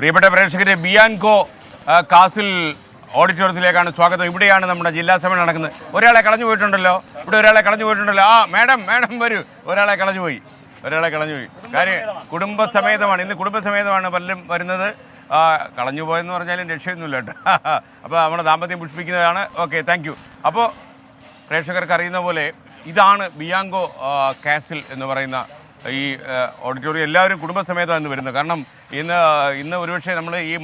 പ്രിയപ്പെട്ട പ്രേക്ഷകരെ, Bianco castle ഓഡിറ്റോറിയത്തിലേക്കാണ് സ്വാഗതം. ഇവിടെയാണ് നമ്മുടെ ജില്ലാ സമ്മേളനം നടക്കുന്നത്. ഒരാളെ കളഞ്ഞു പോയിട്ടുണ്ടല്ലോ, ഇവിടെ ഒരാളെ കളഞ്ഞു പോയിട്ടുണ്ടല്ലോ. മാഡം വരൂ. ഒരാളെ കളഞ്ഞുപോയി. കാര്യം കുടുംബസമേതമാണ്, ഇന്ന് കുടുംബസമേതമാണ് പലരും വരുന്നത്. കളഞ്ഞുപോയെന്ന് പറഞ്ഞാലും രക്ഷയൊന്നുമില്ല കേട്ടോ. അപ്പോൾ നമ്മുടെ ദാമ്പത്യം പുഷ്പിക്കുന്നതാണ്. Okay, thank you. അപ്പോൾ പ്രേക്ഷകർക്ക് അറിയുന്ന പോലെ ഇതാണ് ബിയാൻകോ കാസിൽ എന്ന് പറയുന്ന ഈ ഓഡിറ്റോറിയം. എല്ലാവരും കുടുംബസമേതമാണ് ഇന്ന് വരുന്നത്. കാരണം ഇന്ന് ഒരുപക്ഷെ നമ്മൾ ഈ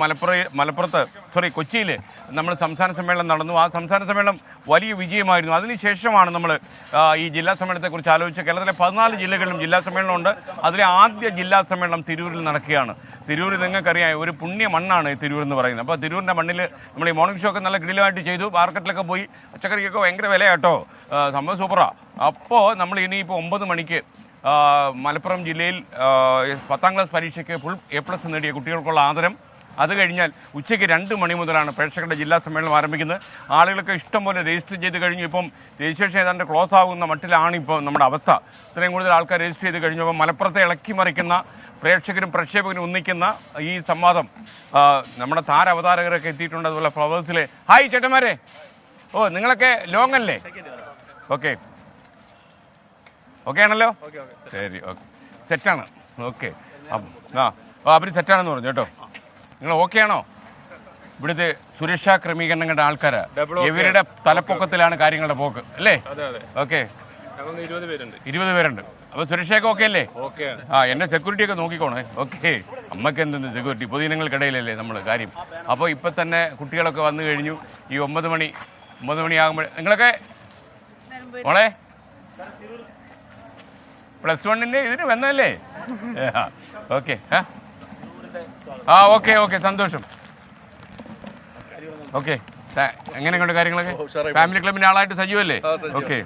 കൊച്ചിയിൽ നമ്മൾ സംസ്ഥാന സമ്മേളനം നടന്നു. ആ സംസ്ഥാന സമ്മേളനം വലിയ വിജയമായിരുന്നു. അതിനുശേഷമാണ് നമ്മൾ ഈ ജില്ലാ സമ്മേളനത്തെക്കുറിച്ച് ആലോചിച്ച് കേരളത്തിലെ 14 ജില്ലകളിലും ജില്ലാ സമ്മേളനമുണ്ട്. അതിലെ ആദ്യ ജില്ലാ സമ്മേളനം തിരൂരിൽ നടക്കുകയാണ്. തിരൂർ നിങ്ങൾക്കറിയാം, ഒരു പുണ്യ മണ്ണാണ് തിരൂർ എന്ന് പറയുന്നത്. അപ്പോൾ തിരൂരിൻ്റെ മണ്ണിൽ നമ്മൾ ഈ മോർണിംഗ് ഷോ ഒക്കെ നല്ല കിടിലമായിട്ട് ചെയ്തു. മാർക്കറ്റിലൊക്കെ പോയി, പച്ചക്കറിക്കൊക്കെ ഭയങ്കര വിലയാട്ടോ, സംഭവം സൂപ്പറാണ്. അപ്പോൾ നമ്മൾ ഇനിയിപ്പോൾ 9 മണിക്ക് മലപ്പുറം ജില്ലയിൽ 10ാം ക്ലാസ് പരീക്ഷയ്ക്ക് ഫുൾ A+ നേടിയ കുട്ടികൾക്കുള്ള ആദരം. അത് കഴിഞ്ഞാൽ ഉച്ചയ്ക്ക് 2 മണി മുതലാണ് പ്രേക്ഷകരുടെ ജില്ലാ സമ്മേളനം ആരംഭിക്കുന്നത്. ആളുകളൊക്കെ ഇഷ്ടം പോലെ രജിസ്റ്റർ ചെയ്ത് കഴിഞ്ഞു. ഇപ്പം രജിസ്ട്രേഷൻ ഏതാണ്ട് ക്ലോസ് ആകുന്ന മട്ടിലാണ് ഇപ്പോൾ നമ്മുടെ അവസ്ഥ. ഇത്രയും കൂടുതൽ ആൾക്കാർ രജിസ്റ്റർ ചെയ്ത് കഴിഞ്ഞപ്പോൾ മലപ്പുറത്തെ ഇളക്കി മറിക്കുന്ന പ്രേക്ഷകരും പ്രക്ഷേപകരും ഒന്നിക്കുന്ന ഈ സംവാദം നമ്മുടെ താരാവതാരകരൊക്കെ എത്തിയിട്ടുണ്ട്. അതുപോലെ ഫ്ലവേഴ്സിലെ ഹായ് ചേട്ടന്മാരെ. നിങ്ങളൊക്കെ ലോങ് അല്ലേ? ഓക്കെ ആണല്ലോ? ശരി, ഓക്കെ, സെറ്റാണ്. ഓക്കെ, അവർ സെറ്റാണെന്ന് പറഞ്ഞു കേട്ടോ. നിങ്ങൾ ഓക്കെ ആണോ? ഇവിടുത്തെ സുരക്ഷാ ക്രമീകരണങ്ങളുടെ ആൾക്കാര്, ഇവരുടെ തലപ്പൊക്കത്തിലാണ് കാര്യങ്ങളുടെ പോക്ക് അല്ലേ? ഓക്കെ, 20 പേരുണ്ട്. അപ്പൊ സുരക്ഷയൊക്കെ ഓക്കെ അല്ലേ? എന്റെ സെക്യൂരിറ്റി ഒക്കെ നോക്കിക്കോണേ. ഓക്കെ, അമ്മക്ക് എന്തെന്ന് സെക്യൂരിറ്റി, പൊതുജനങ്ങൾക്കിടയിലല്ലേ നമ്മൾ കാര്യം. അപ്പോൾ ഇപ്പൊ തന്നെ കുട്ടികളൊക്കെ വന്നു കഴിഞ്ഞു. ഈ 9 മണിയാകുമ്പോൾ നിങ്ങളൊക്കെ മോളെ +1 ഇതിന് വന്നല്ലേ? ഓക്കെ, ഓക്കെ, സന്തോഷം. ഓക്കെ, എങ്ങനെയുണ്ട് കാര്യങ്ങളൊക്കെ? ഫാമിലി ക്ലബിന്റെ ആളായിട്ട് സജീവല്ലേ? ഓക്കെ,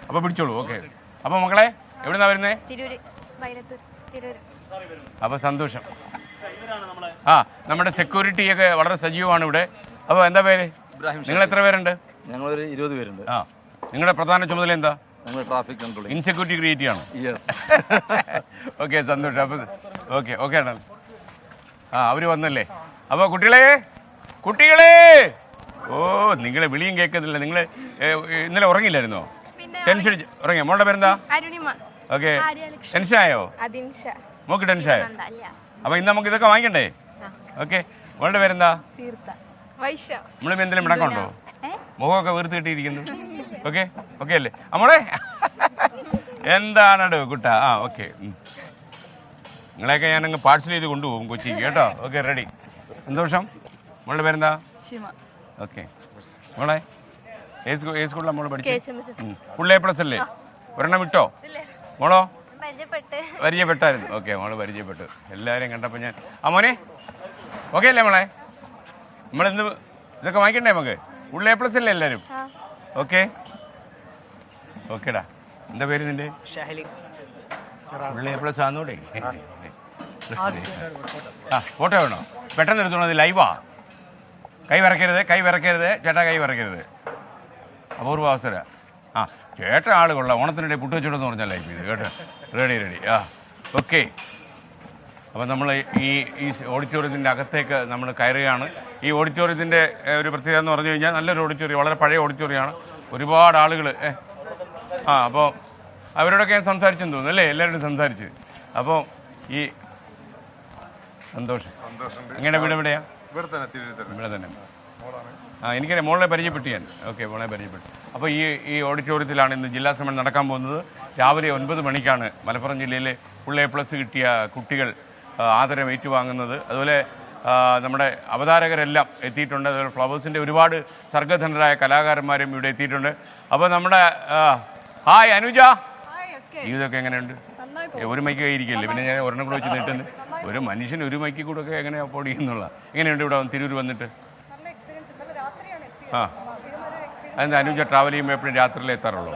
അപ്പോൾ പിടിച്ചോളൂ. ഓക്കെ, അപ്പോൾ മക്കളെ എവിടുന്നാ വരുന്നേ? അപ്പോൾ സന്തോഷം. നമ്മുടെ സെക്യൂരിറ്റി ഒക്കെ വളരെ സജീവമാണ് ഇവിടെ. അപ്പോൾ എന്താ പേര്? നിങ്ങൾ എത്ര പേരുണ്ട്? ഞങ്ങളൊരു 20 പേരുണ്ട്. നിങ്ങളുടെ പ്രധാന ചുമതല എന്താ? ട്രാഫിക് കൺട്രോൾ, ഇൻസെക്യൂരിറ്റി ക്രിയേറ്റ് ചെയ്യണം. ഓക്കെ, സന്തോഷം. അപ്പോൾ ഓക്കെ ആണ്. അവർ വന്നല്ലേ? അപ്പോൾ കുട്ടികളെ നിങ്ങളെ വിളിയും കേൾക്കുന്നില്ല. നിങ്ങൾ ഇന്നലെ ഉറങ്ങിയില്ലായിരുന്നോ? ടെൻഷൻ ഉറങ്ങിയോ? മോളുടെ പേരെന്താ? ഓക്കെ, ടെൻഷനായോ? മോക്ക് ടെൻഷനായോ? അപ്പോൾ ഇന്ന് നമുക്ക് ഇതൊക്കെ വാങ്ങിക്കണ്ടേ? ഓക്കെ, മോളുടെ പേരെന്താ? നമ്മളിപ്പോൾ എന്തെങ്കിലും മിടക്കമുണ്ടോ? മുഖമൊക്കെ വീർത്ത് കിട്ടിയിരിക്കുന്നു. ഓക്കെ അല്ലേ അമ്മോളെ? എന്താണോ കുട്ട? ഓക്കെ, നിങ്ങളെയൊക്കെ ഞാനങ്ങ് പാഴ്സൽ ചെയ്ത് കൊണ്ടുപോകും കൊച്ചിക്ക് കേട്ടോ. Okay, ready. സന്തോഷം. മോളുടെ പേരെന്താ? ഓക്കെ, മോളെ ഏത് സ്കൂളിലാണ് മോള് പഠിച്ചത്? ഫുൾ A+ അല്ലേ? ഒരെണ്ണം വിട്ടോ മോളോ? പരിചയപ്പെട്ടായിരുന്നു. ഓക്കെ, മോള് പരിചയപ്പെട്ടു. എല്ലാവരെയും കണ്ടപ്പോൾ ഞാൻ മോനെ ഓക്കെ അല്ലേ മോളെ? നമ്മളിന്ന് ഇതൊക്കെ വാങ്ങിക്കണ്ടേ നമുക്ക്? ഫുൾ A+ അല്ലേ എല്ലാവരും? ഓക്കേടാ. എന്താ പേര് നിന്റെ? Full A+ ആന്നൂടെ? ഫോട്ടോ വേണോ? പെട്ടെന്ന് എടുത്തോളൂ, ലൈവാ. കൈ വിറക്കരുത് ചേട്ടാ, കൈ വിറക്കരുത്. അപൂർവ അവസര. ചേട്ട ആള് കൊള്ളാം. ഓണത്തിനിടെ പുട്ട് വെച്ചിട്ടെന്ന് പറഞ്ഞാൽ ലൈഫ് ഇത് കേട്ടോ. റെഡി. ഓക്കെ, അപ്പോൾ നമ്മൾ ഈ ഓഡിറ്റോറിയത്തിൻ്റെ അകത്തേക്ക് നമ്മൾ കയറുകയാണ്. ഈ ഓഡിറ്റോറിയത്തിൻ്റെ ഒരു പ്രത്യേകത എന്ന് പറഞ്ഞു കഴിഞ്ഞാൽ നല്ലൊരു ഓഡിറ്റോറിയം, വളരെ പഴയ ഓഡിറ്റോറിയമാണ്. ഒരുപാട് ആളുകൾ അപ്പോൾ അവരോടൊക്കെ ഞാൻ സംസാരിച്ചെന്ന് തോന്നുന്നു അല്ലേ? എല്ലാവരോടും സംസാരിച്ച്. അപ്പോൾ ഈ സന്തോഷം. എങ്ങനെ വീട് എവിടെയാ? ഇവിടെ തന്നെ. എനിക്കറിയാം, മോളെ പരിചയപ്പെട്ടു ഞാൻ. ഓക്കെ, മോളെ പരിചയപ്പെട്ടു. അപ്പോൾ ഈ ഓഡിറ്റോറിയത്തിലാണ് ഇന്ന് ജില്ലാ സമ്മേളനം നടക്കാൻ പോകുന്നത്. രാവിലെ 9 മണിക്കാണ് മലപ്പുറം ജില്ലയിലെ ഫുൾ A+ കിട്ടിയ കുട്ടികൾ ആദരം ഏറ്റുവാങ്ങുന്നത്. അതുപോലെ നമ്മുടെ അവതാരകരെല്ലാം എത്തിയിട്ടുണ്ട്. അതുപോലെ ഫ്ലവേഴ്സിൻ്റെ ഒരുപാട് സർഗധനരായ കലാകാരന്മാരും ഇവിടെ എത്തിയിട്ടുണ്ട്. അപ്പോൾ നമ്മുടെ ഹായ് അനുജ, ഇതൊക്കെ എങ്ങനെയുണ്ട്? ഒരു മൈക്ക് കയറിയിരിക്കല്ലേ, പിന്നെ ഞാൻ ഒരെണ്ണം കൂടെ വെച്ച് നീട്ടുന്നു. ഒരു മനുഷ്യന് ഒരു മൈക്കിൽ കൂടെ ഒക്കെ എങ്ങനെ അഫോർഡ് ചെയ്യുന്നുള്ള? എങ്ങനെയുണ്ട് ഇവിടെ തിരൂർ വന്നിട്ട്? അതെന്താ അനുജ ട്രാവൽ ചെയ്യുമ്പോൾ എപ്പോഴും രാത്രിയിലേ എത്താറുള്ളൂ?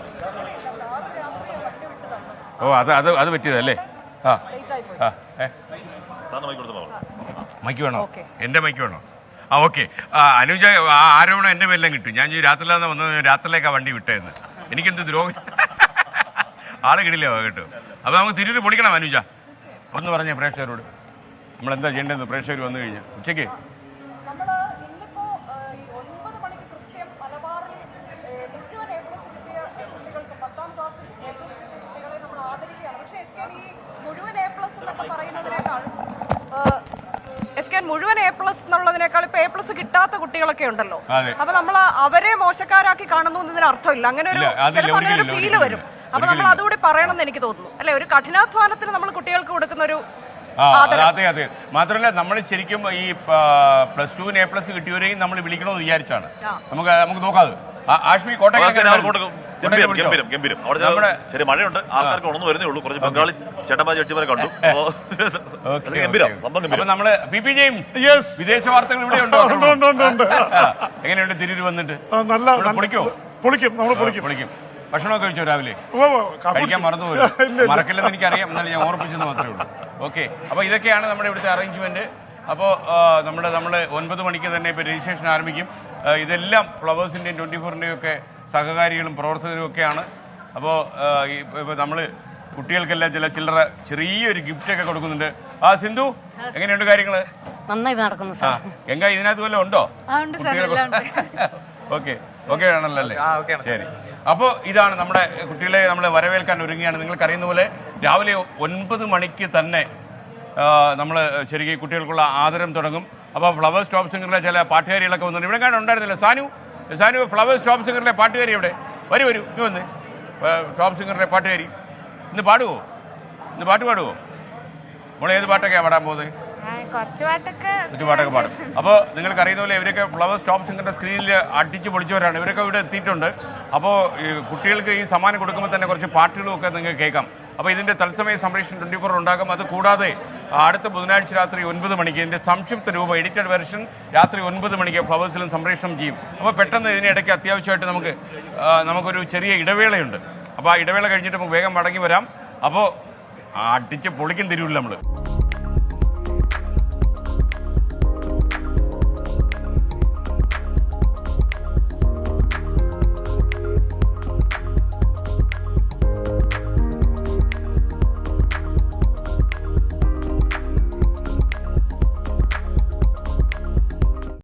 അത് പറ്റിയതല്ലേ? മൈക്ക് വേണോ? എൻ്റെ മൈക്ക് വേണോ? ഓക്കെ, അനുജ ആരോപണം എൻ്റെ മേലെല്ലാം കിട്ടും. ഞാൻ രാത്രിയിലാന്ന് വന്നത്, രാത്രിയിലേക്കാണ് വണ്ടി വിട്ടതെന്ന്. എനിക്കെന്ത് ദ്രോഹം. ആളെ കിടില്ല കേട്ടോ. അപ്പോൾ നമുക്ക് തിരൂർ പൊളിക്കണം അനുജ. ഒന്ന് പറഞ്ഞേ പ്രേക്ഷകരോട്. നമ്മളെന്താ ചെയ്യേണ്ടതെന്ന് പ്രേക്ഷകർ വന്നു കഴിഞ്ഞാൽ ഉച്ചയ്ക്ക് നമ്മൾ ഇന്നിപ്പോ ഈ 9 മണിക്ക് കൃത്യം മലബാറിൽ മുഴുവൻ A+ കിട്ടിയ കുട്ടികൾക്ക് 10ാം ക്ലാസ്സിൽ A+ കിട്ടിയ കുട്ടികളെ നമ്മൾ ആദരിക്കുകയാണ്. പക്ഷേ SKN ഈ മുഴുവൻ A+ എന്നൊക്കെ പറയുന്നതിനേക്കാൾ മുഴുവൻ A+ എന്നുള്ളതിനേക്കാൾ ഇപ്പൊ A+ കിട്ടാത്ത കുട്ടികളൊക്കെ ഉണ്ടല്ലോ. അപ്പൊ നമ്മൾ അവരെ മോശക്കാരാക്കി കാണുന്നു എന്നതിന് അർത്ഥമില്ല. അങ്ങനെ ഒരു ചിലപ്പോൾ അങ്ങനെ ഒരു ഫീല് വരും. അപ്പൊ നമ്മൾ അതുകൂടി പറയണമെന്ന് എനിക്ക് തോന്നുന്നു അല്ലെ. ഒരു കഠിനാധ്വാനത്തിന് നമ്മൾ കുട്ടികൾക്ക് കൊടുക്കുന്ന ഒരു അതെ മാത്രമല്ല നമ്മൾ ശരിക്കും ഈ +2 A+ കിട്ടിയവരെയും നമ്മൾ വിളിക്കണമെന്ന് വിചാരിച്ചാണ്. നമുക്ക് നോക്കാതെ ആഷ്മി കോട്ടയം ഗംഭീരം അവിടെ ചെറിയ മഴയുണ്ട്, ആൾക്കാർക്ക് ഉണർന്നു വരുന്നേ ഉള്ളൂ. കുറച്ച് ബംഗാളി ചേട്ടന്മാരെ ചേച്ചിമാരെ കണ്ടു. നമ്മള് പി ജെയിംസ് വിദേശ വാർത്തകൾ ഇവിടെ ഉണ്ടോ? എങ്ങനെയുണ്ട് തിരൂര് വന്നിട്ട്? പൊളിക്കും. ഭക്ഷണമൊക്കെ കഴിച്ചോ രാവിലെ? കഴിക്കാൻ മറന്നുപോയി. മറക്കില്ലെന്ന് എനിക്കറിയാം, എന്നാലും ഞാൻ ഓർപ്പിച്ചെന്ന് മാത്രമേ ഉള്ളൂ. ഓക്കെ, അപ്പോൾ ഇതൊക്കെയാണ് നമ്മുടെ ഇവിടുത്തെ അറേഞ്ച്മെന്റ്. അപ്പോൾ നമ്മൾ 9 മണിക്ക് തന്നെ ഇപ്പോൾ രജിസ്ട്രേഷൻ ആരംഭിക്കും. ഇതെല്ലാം ഫ്ലവേഴ്സിൻ്റെയും 24-ൻ്റെയും ഒക്കെ സഹകാരികളും പ്രവർത്തകരും ഒക്കെയാണ്. അപ്പോൾ ഇപ്പോൾ നമ്മൾ കുട്ടികൾക്കെല്ലാം ചില്ലറ ചെറിയൊരു ഗിഫ്റ്റൊക്കെ കൊടുക്കുന്നുണ്ട്. സിന്ധു, എങ്ങനെയുണ്ട് കാര്യങ്ങൾ? നന്നായി നടക്കുന്നു. ഗംഗ, ഇതിനകത്ത് വല്ലതും ഉണ്ടോ? ഓക്കെ ആണല്ലോ അല്ലേ? ശരി. അപ്പോൾ ഇതാണ് നമ്മുടെ കുട്ടികളെ നമ്മൾ വരവേൽക്കാൻ ഒരുങ്ങിയാണ്. നിങ്ങൾക്കറിയുന്ന പോലെ രാവിലെ 9 മണിക്ക് തന്നെ നമ്മൾ ശരിക്കും കുട്ടികൾക്കുള്ള ആദരം തുടങ്ങും. അപ്പോൾ ഫ്ലവേഴ്സ് ടോപ്പ് സിംഗറിലെ ചില പാട്ടുകാരികളൊക്കെ വന്നിട്ടുണ്ട്. ഇവിടെ കാണാൻ ഉണ്ടായിരുന്നില്ല സാനു ഫ്ലവേഴ്സ് ടോപ്പ് സിംഗറിലെ പാട്ടുകാരി ഇവിടെ വരൂ ഇനി വന്ന്. ടോപ്പ് സിംഗറിലെ പാട്ടുകാരി ഇന്ന് പാട്ട് പാടുവോ? നമ്മൾ ഏത് പാട്ടൊക്കെയാണ് പാടാൻ പോകുന്നത്? കുറച്ച് പാട്ടൊക്കെ പാടും. അപ്പോൾ നിങ്ങൾക്ക് അറിയുന്ന പോലെ ഇവരൊക്കെ ഫ്ലവേഴ്സ് ടോപ്പ് സിംഗറിന്റെ സ്ക്രീനിൽ അടിച്ച് പൊളിച്ചവരാണ്. ഇവരൊക്കെ ഇവിടെ എത്തിയിട്ടുണ്ട്. അപ്പോൾ കുട്ടികൾക്ക് ഈ സമ്മാനം കൊടുക്കുമ്പോൾ തന്നെ കുറച്ച് പാട്ടുകളൊക്കെ നിങ്ങൾക്ക് കേൾക്കാം. അപ്പോൾ ഇതിൻ്റെ തത്സമയ സംപ്രേഷണം 24 ഉണ്ടാകും. അത് കൂടാതെ അടുത്ത ബുധനാഴ്ച രാത്രി 9 മണിക്ക് ഇതിൻ്റെ സംക്ഷിപ്ത രൂപ എഡിറ്റഡ് വെർഷൻ രാത്രി 9 മണിക്ക് ഫ്ലവേഴ്സിലും സംപ്രേഷണം ചെയ്യും. അപ്പോൾ പെട്ടെന്ന് ഇതിനിടയ്ക്ക് അത്യാവശ്യമായിട്ട് നമുക്കൊരു ചെറിയ ഇടവേളയുണ്ട്. അപ്പോൾ ആ ഇടവേള കഴിഞ്ഞിട്ട് നമുക്ക് വേഗം മടങ്ങി വരാം. അപ്പോൾ അടിച്ച് പൊളിക്കും തിരുവില്ല നമ്മൾ.